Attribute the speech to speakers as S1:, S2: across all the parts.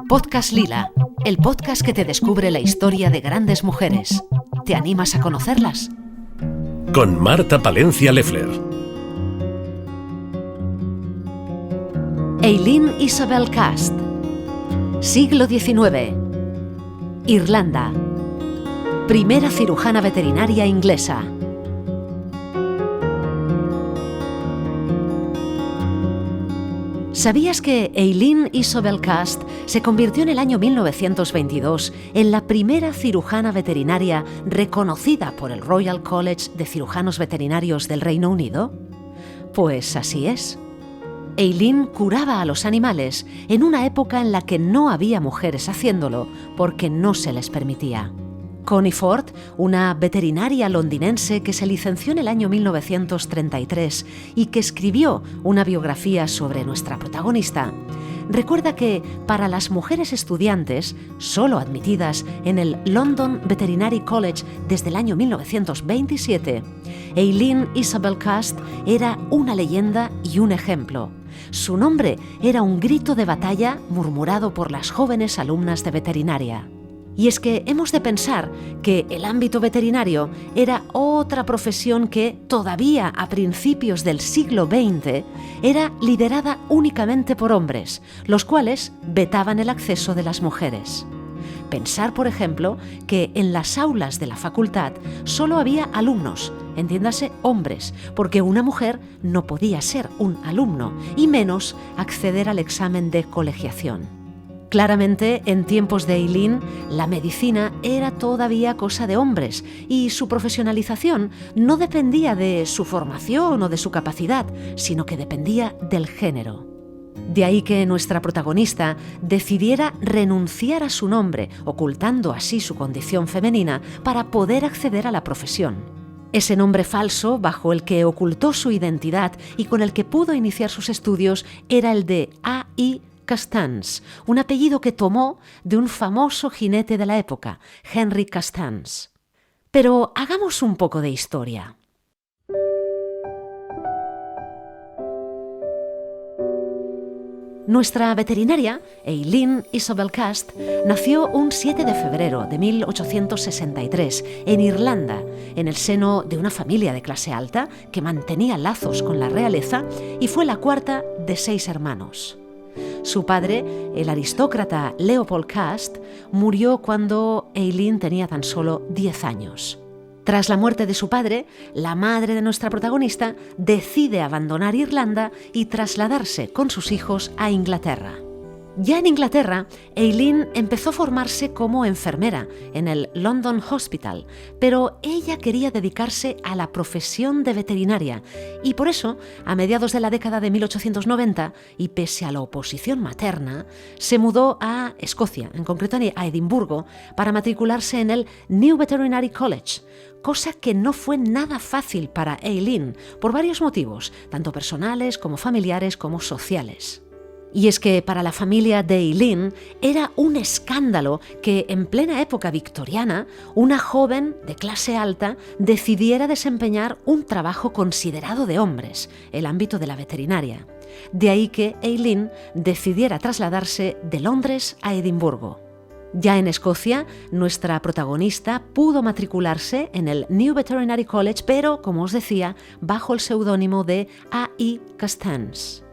S1: Podcast Lila, el podcast que te descubre la historia de grandes mujeres. ¿Te animas a conocerlas?
S2: Con Marta Palencia Leffler.
S1: Eileen Isabel Cast. Siglo XIX. Irlanda. Primera cirujana veterinaria inglesa. ¿Sabías que Eileen Isabel Cast se convirtió en el año 1922 en la primera cirujana veterinaria reconocida por el Royal College de Cirujanos Veterinarios del Reino Unido? Pues así es. Eileen curaba a los animales en una época en la que no había mujeres haciéndolo porque no se les permitía. Connie Ford, una veterinaria londinense que se licenció en el año 1933 y que escribió una biografía sobre nuestra protagonista, recuerda que para las mujeres estudiantes, solo admitidas en el London Veterinary College desde el año 1927, Eileen Isabel Cast era una leyenda y un ejemplo. Su nombre era un grito de batalla murmurado por las jóvenes alumnas de veterinaria. Y es que hemos de pensar que el ámbito veterinario era otra profesión que, todavía a principios del siglo XX, era liderada únicamente por hombres, los cuales vetaban el acceso de las mujeres. Pensar, por ejemplo, que en las aulas de la facultad solo había alumnos, entiéndase hombres, porque una mujer no podía ser un alumno, y menos acceder al examen de colegiación. Claramente, en tiempos de Eileen, la medicina era todavía cosa de hombres y su profesionalización no dependía de su formación o de su capacidad, sino que dependía del género. De ahí que nuestra protagonista decidiera renunciar a su nombre, ocultando así su condición femenina, para poder acceder a la profesión. Ese nombre falso, bajo el que ocultó su identidad y con el que pudo iniciar sus estudios, era el de A.I. Castans, un apellido que tomó de un famoso jinete de la época, Henry Castans. Pero hagamos un poco de historia. Nuestra veterinaria, Eileen Isabel Cast, nació un 7 de febrero de 1863 en Irlanda, en el seno de una familia de clase alta que mantenía lazos con la realeza y fue la cuarta de 6 hermanos. Su padre, el aristócrata Leopold Cast, murió cuando Eileen tenía tan solo 10 años. Tras la muerte de su padre, la madre de nuestra protagonista decide abandonar Irlanda y trasladarse con sus hijos a Inglaterra. Ya en Inglaterra, Eileen empezó a formarse como enfermera en el London Hospital, pero ella quería dedicarse a la profesión de veterinaria y por eso, a mediados de la década de 1890, y pese a la oposición materna, se mudó a Escocia, en concreto a Edimburgo, para matricularse en el New Veterinary College, cosa que no fue nada fácil para Eileen por varios motivos, tanto personales como familiares como sociales. Y es que para la familia de Eileen era un escándalo que en plena época victoriana una joven de clase alta decidiera desempeñar un trabajo considerado de hombres, el ámbito de la veterinaria. De ahí que Eileen decidiera trasladarse de Londres a Edimburgo. Ya en Escocia, nuestra protagonista pudo matricularse en el New Veterinary College, pero, como os decía, bajo el seudónimo de A.I. Castans.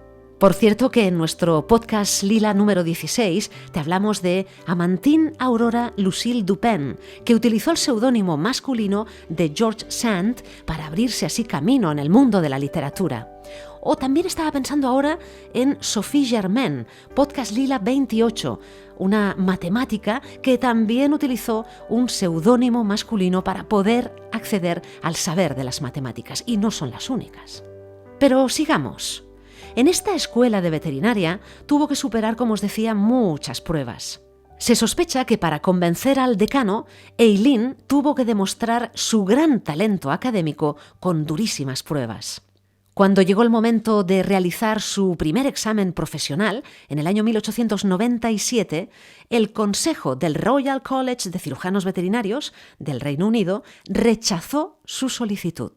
S1: Por cierto que en nuestro podcast Lila número 16 te hablamos de Amandine Aurora Lucille Dupin, que utilizó el seudónimo masculino de George Sand para abrirse así camino en el mundo de la literatura. O también estaba pensando ahora en Sophie Germain, podcast Lila 28, una matemática que también utilizó un seudónimo masculino para poder acceder al saber de las matemáticas, y no son las únicas. Pero sigamos. En esta escuela de veterinaria tuvo que superar, como os decía, muchas pruebas. Se sospecha que para convencer al decano, Eileen tuvo que demostrar su gran talento académico con durísimas pruebas. Cuando llegó el momento de realizar su primer examen profesional, en el año 1897, el Consejo del Royal College de Cirujanos Veterinarios del Reino Unido rechazó su solicitud.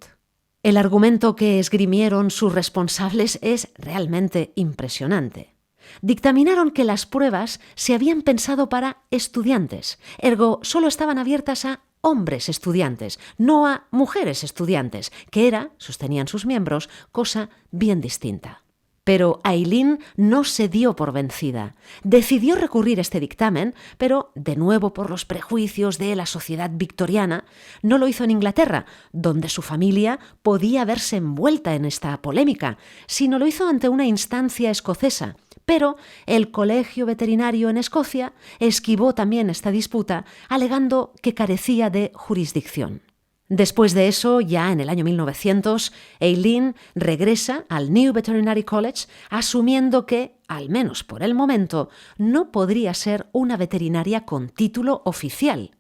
S1: El argumento que esgrimieron sus responsables es realmente impresionante. Dictaminaron que las pruebas se habían pensado para estudiantes, ergo solo estaban abiertas a hombres estudiantes, no a mujeres estudiantes, que era, sostenían sus miembros, cosa bien distinta. Pero Aileen no se dio por vencida. Decidió recurrir a este dictamen, pero, de nuevo por los prejuicios de la sociedad victoriana, no lo hizo en Inglaterra, donde su familia podía verse envuelta en esta polémica, sino lo hizo ante una instancia escocesa. Pero el Colegio Veterinario en Escocia esquivó también esta disputa, alegando que carecía de jurisdicción. Después de eso, ya en el año 1900, Aileen regresa al New Veterinary College asumiendo que, al menos por el momento, no podría ser una veterinaria con título oficial.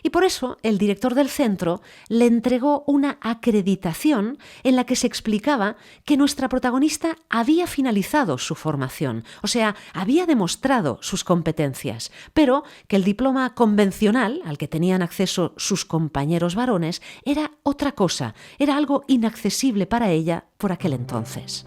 S1: Y por eso el director del centro le entregó una acreditación en la que se explicaba que nuestra protagonista había finalizado su formación, o sea, había demostrado sus competencias, pero que el diploma convencional al que tenían acceso sus compañeros varones era otra cosa, era algo inaccesible para ella por aquel entonces.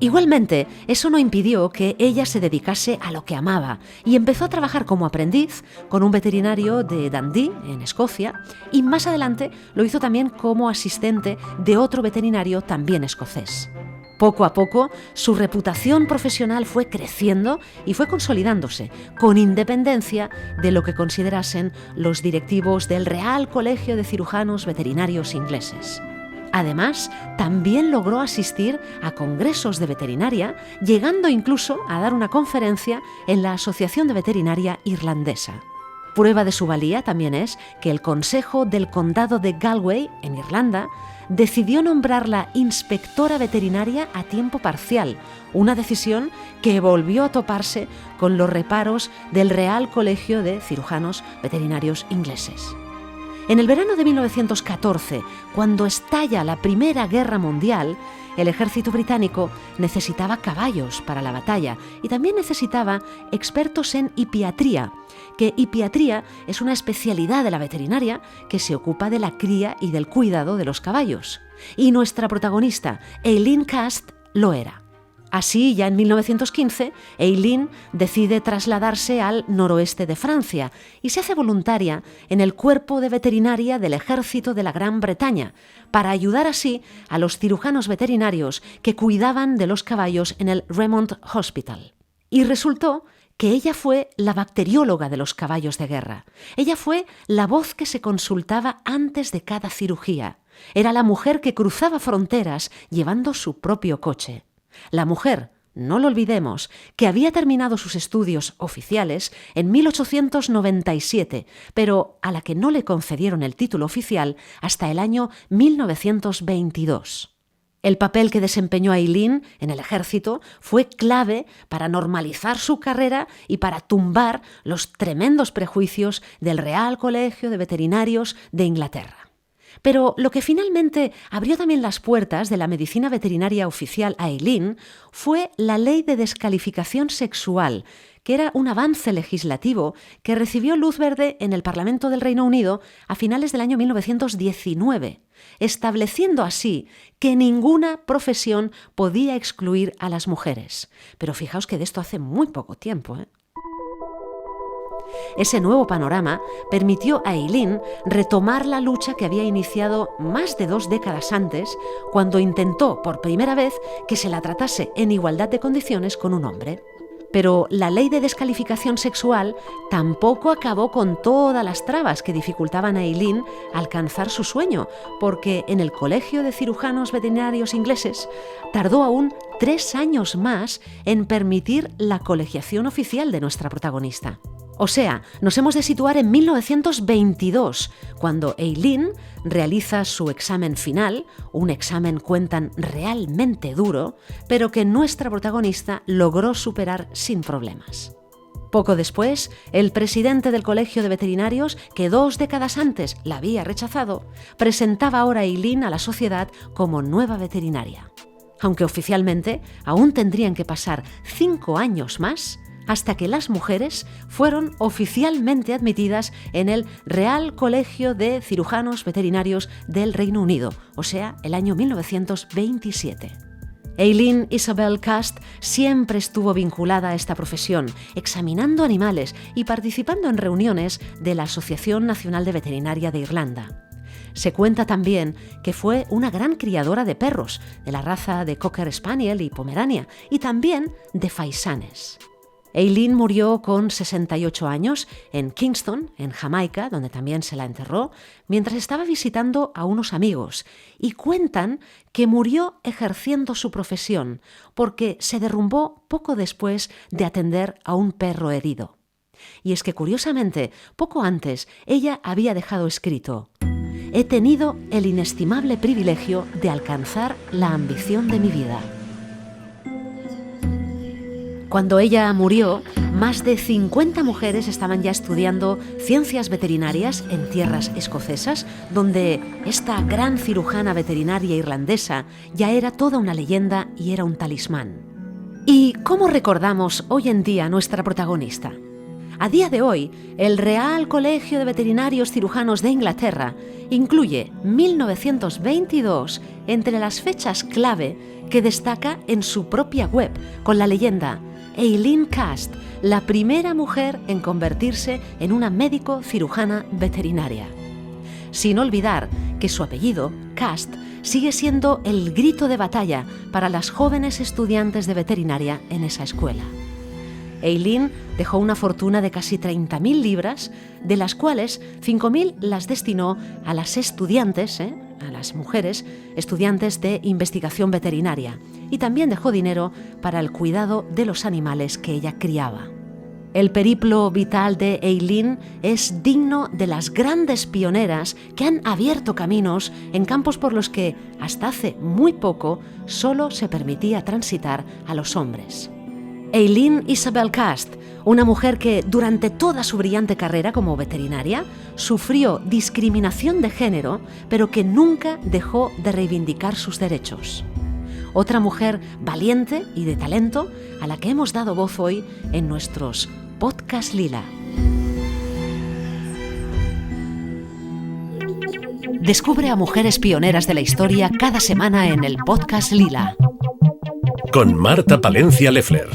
S1: Igualmente, eso no impidió que ella se dedicase a lo que amaba y empezó a trabajar como aprendiz con un veterinario de Dundee, en Escocia, y más adelante lo hizo también como asistente de otro veterinario también escocés. Poco a poco, su reputación profesional fue creciendo y fue consolidándose, con independencia de lo que considerasen los directivos del Real Colegio de Cirujanos Veterinarios Ingleses. Además, también logró asistir a congresos de veterinaria, llegando incluso a dar una conferencia en la Asociación de Veterinaria Irlandesa. Prueba de su valía también es que el Consejo del Condado de Galway, en Irlanda, decidió nombrarla inspectora veterinaria a tiempo parcial, una decisión que volvió a toparse con los reparos del Real Colegio de Cirujanos Veterinarios Ingleses. En el verano de 1914, cuando estalla la Primera Guerra Mundial, el ejército británico necesitaba caballos para la batalla y también necesitaba expertos en hipiatría, que hipiatría es una especialidad de la veterinaria que se ocupa de la cría y del cuidado de los caballos. Y nuestra protagonista, Aileen Cast, lo era. Así, ya en 1915, Aileen decide trasladarse al noroeste de Francia y se hace voluntaria en el cuerpo de veterinaria del ejército de la Gran Bretaña, para ayudar así a los cirujanos veterinarios que cuidaban de los caballos en el Remont Hospital. Y resultó que ella fue la bacterióloga de los caballos de guerra. Ella fue la voz que se consultaba antes de cada cirugía. Era la mujer que cruzaba fronteras llevando su propio coche. La mujer, no lo olvidemos, que había terminado sus estudios oficiales en 1897, pero a la que no le concedieron el título oficial hasta el año 1922. El papel que desempeñó Aileen en el ejército fue clave para normalizar su carrera y para tumbar los tremendos prejuicios del Real Colegio de Veterinarios de Inglaterra. Pero lo que finalmente abrió también las puertas de la medicina veterinaria oficial a Aileen fue la Ley de Descalificación Sexual, que era un avance legislativo que recibió luz verde en el Parlamento del Reino Unido a finales del año 1919, estableciendo así que ninguna profesión podía excluir a las mujeres. Pero fijaos que de esto hace muy poco tiempo, ¿eh? Ese nuevo panorama permitió a Aileen retomar la lucha que había iniciado más de 2 décadas antes, cuando intentó por primera vez que se la tratase en igualdad de condiciones con un hombre. Pero la ley de descalificación sexual tampoco acabó con todas las trabas que dificultaban a Aileen alcanzar su sueño, porque en el Colegio de Cirujanos Veterinarios Ingleses tardó aún 3 años más en permitir la colegiación oficial de nuestra protagonista. O sea, nos hemos de situar en 1922, cuando Aileen realiza su examen final, un examen, cuentan, realmente duro, pero que nuestra protagonista logró superar sin problemas. Poco después, el presidente del Colegio de Veterinarios, que 2 décadas antes la había rechazado, presentaba ahora a Aileen a la sociedad como nueva veterinaria. Aunque oficialmente aún tendrían que pasar 5 años más hasta que las mujeres fueron oficialmente admitidas en el Real Colegio de Cirujanos Veterinarios del Reino Unido, o sea, el año 1927. Eileen Isabel Cast siempre estuvo vinculada a esta profesión, examinando animales y participando en reuniones de la Asociación Nacional de Veterinaria de Irlanda. Se cuenta también que fue una gran criadora de perros, de la raza de Cocker Spaniel y Pomerania, y también de faisanes. Eileen murió con 68 años en Kingston, en Jamaica, donde también se la enterró, mientras estaba visitando a unos amigos, y cuentan que murió ejerciendo su profesión porque se derrumbó poco después de atender a un perro herido. Y es que, curiosamente, poco antes ella había dejado escrito: «He tenido el inestimable privilegio de alcanzar la ambición de mi vida». Cuando ella murió, más de 50 mujeres estaban ya estudiando ciencias veterinarias en tierras escocesas, donde esta gran cirujana veterinaria irlandesa ya era toda una leyenda y era un talismán. ¿Y cómo recordamos hoy en día a nuestra protagonista? A día de hoy, el Real Colegio de Veterinarios Cirujanos de Inglaterra incluye 1922 entre las fechas clave que destaca en su propia web con la leyenda Eileen Cast, la primera mujer en convertirse en una médico cirujana veterinaria. Sin olvidar que su apellido, Cast, sigue siendo el grito de batalla para las jóvenes estudiantes de veterinaria en esa escuela. Eileen dejó una fortuna de casi 30.000 libras, de las cuales 5.000 las destinó a las estudiantes, a las mujeres estudiantes de investigación veterinaria, y también dejó dinero para el cuidado de los animales que ella criaba. El periplo vital de Eileen es digno de las grandes pioneras que han abierto caminos en campos por los que, hasta hace muy poco, solo se permitía transitar a los hombres. Eileen Isabel Cast, una mujer que durante toda su brillante carrera como veterinaria sufrió discriminación de género, pero que nunca dejó de reivindicar sus derechos. Otra mujer valiente y de talento a la que hemos dado voz hoy en nuestros Podcast Lila. Descubre a mujeres pioneras de la historia cada semana en el Podcast Lila.
S2: Con Marta Palencia Leffler.